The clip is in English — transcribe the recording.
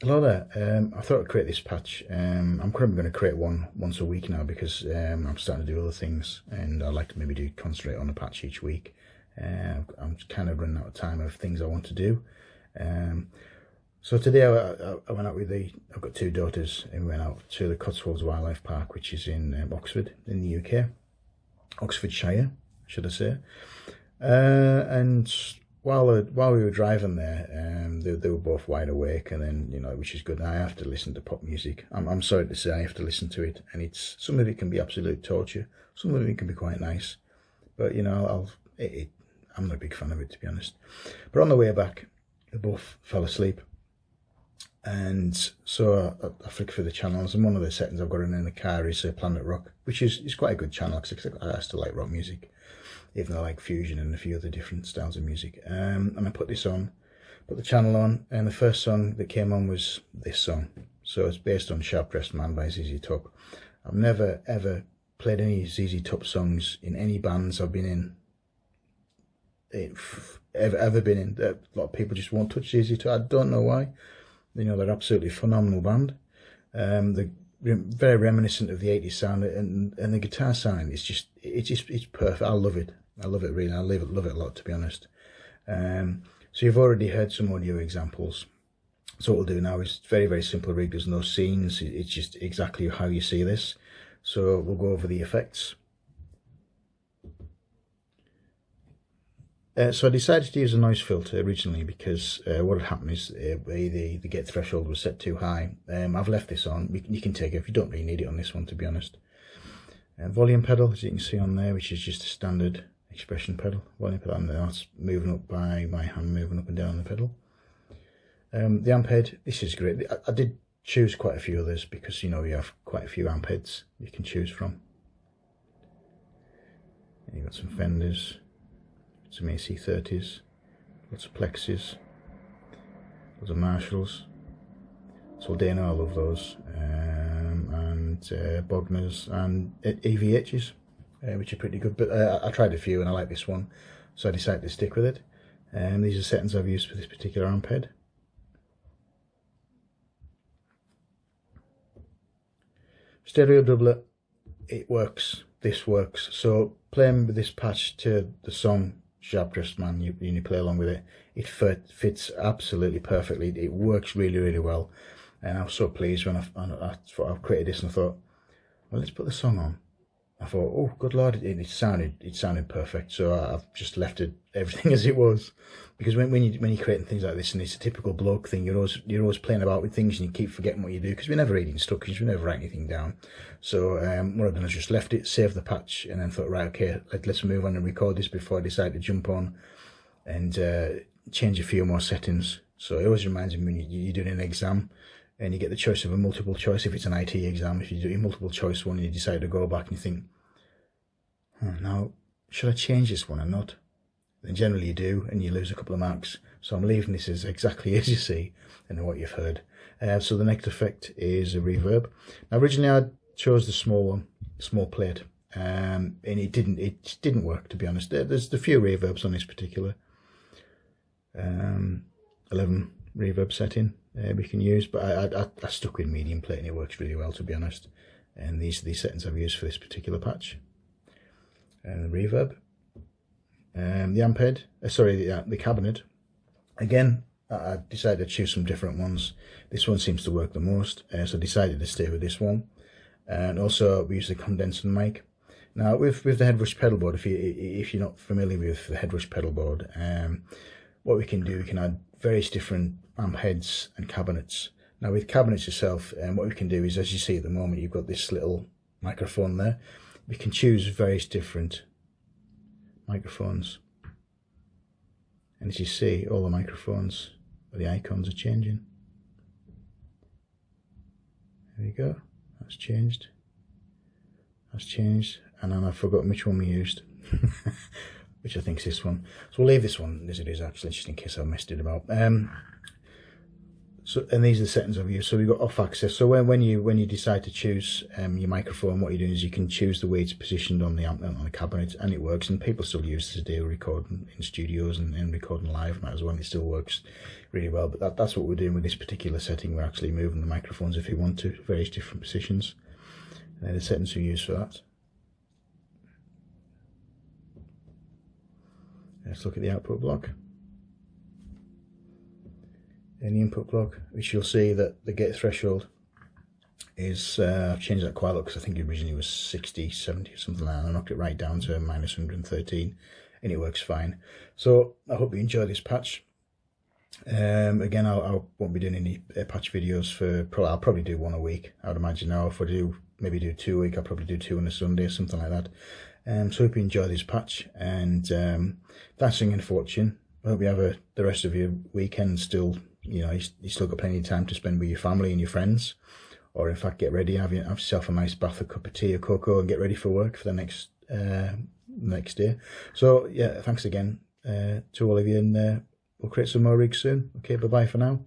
Hello there. I thought I'd create this patch. I'm currently going to create one once a week now because I'm starting to do other things, and I'd like to maybe concentrate on a patch each week. I'm kind of running out of time of things I want to do. So today I went out with I've got two daughters, and we went out to the Cotswolds Wildlife Park, which is in Oxford in the UK, Oxfordshire, should I say. And while we were driving there, they were both wide awake, and then, you know, which is good. I have to listen to pop music. I'm sorry to say I have to listen to it, and some of it can be absolute torture. Some of it can be quite nice, but you know, I'm not a big fan of it, to be honest. But on the way back, they both fell asleep, and so I flicked through the channels, and one of the settings I've got in the car is Planet Rock, which is quite a good channel because I still like rock music, even though I like fusion and a few other different styles of music. And I put the channel on, and the first song that came on was this song. So it's based on Sharp Dressed Man by ZZ Top. I've never ever played any ZZ Top songs in any bands I've been in, ever been in. A lot of people just won't touch ZZ Top. I don't know why. You know, they're absolutely phenomenal band. They're very reminiscent of the 80s sound, and the guitar sound is it's perfect. I love it really. I love it a lot, to be honest. So you've already heard some audio examples. So what we'll do now is very, very simple rig. There's no scenes. It's just exactly how you see this. So we'll go over the effects. So I decided to use a noise filter originally because what had happened is the gate threshold was set too high. I've left this on. You can take it if you don't really need it on this one, to be honest. Volume pedal, as you can see on there, which is just a standard expression pedal. Volume pedal, and that's moving up by my hand moving up and down the pedal. The amp head, this is great. I did choose quite a few others because, you know, you have quite a few amp heads you can choose from. And you've got some Fenders, some AC30s, lots of Plexis, lots of Marshalls, Soldano, I love those, and Bogners and EVHs, which are pretty good. But I tried a few and I like this one, so I decided to stick with it. These are settings I've used for this particular amp head. Stereo doubler, it works. This works. So playing with this patch to the song Sharp Dressed Man, you play along with it, it fits absolutely perfectly. It works really, really well, and I was so pleased when I created this, and I thought, well, let's put the song on. I thought, oh good lord, it sounded perfect. So I've just left everything as it was, because when you're creating things like this, and it's a typical bloke thing, you're always playing about with things, and you keep forgetting what you do because we're never reading instructions, we never write anything down. So what I've done is just left it, saved the patch, and then thought, right, okay, let's move on and record this before I decide to jump on and change a few more settings. So it always reminds me when you're doing an exam and you get the choice of a multiple choice. If it's an IT exam, if you do a multiple choice one and you decide to go back and you think, now, should I change this one or not? And generally you do, and you lose a couple of marks. So I'm leaving this as exactly as you see and what you've heard. So the next effect is a reverb. Now originally I chose the small one, small plate, and it didn't work, to be honest. There's a few reverbs on this particular 11 reverb setting we can use, but I stuck with medium plate and it works really well, to be honest. And these are the settings I've used for this particular patch. And the reverb, the amp head, the cabinet. Again, I decided to choose some different ones. This one seems to work the most, so I decided to stay with this one. And also we use the condenser mic. Now with the Headrush pedal board, if you're not familiar with the Headrush pedal board, what we can do, we can add various different amp heads and cabinets. Now with cabinets itself, what we can do is, as you see at the moment, you've got this little microphone there. We can choose various different microphones, and as you see, all the microphones, the icons are changing. There we go, that's changed, and then I've forgotten which one we used, which I think is this one. So we'll leave this one as it is, actually, just in case I messed it about. So, and these are the settings I've used. So we've got off axis. So when you decide to choose your microphone, what you're doing is you can choose the way it's positioned on the amp on the cabinet, and it works. And people still use this today, recording in studios and recording live as well. It still works really well. But that's what we're doing with this particular setting. We're actually moving the microphones if you want to, various different positions. And the settings we use for that. Let's look at the output block. In the input block, which you'll see that the gate threshold is, I've changed that quite a lot because I think originally it was 60, 70 or something like that. I knocked it right down to minus 113 and it works fine. So I hope you enjoy this patch. Again, I won't be doing any patch videos for, I'll probably do one a week, I would imagine now. If I do, maybe do 2 a week, I'll probably do 2 on a Sunday or something like that. So hope you enjoy this patch, and thanks again for watching. I hope you have the rest of your weekend still, you know, you still got plenty of time to spend with your family and your friends, or in fact get ready, have yourself a nice bath, a cup of tea or cocoa, and get ready for work for the next day. So yeah, thanks again to all of you, and we'll create some more rigs soon. Okay, bye bye for now.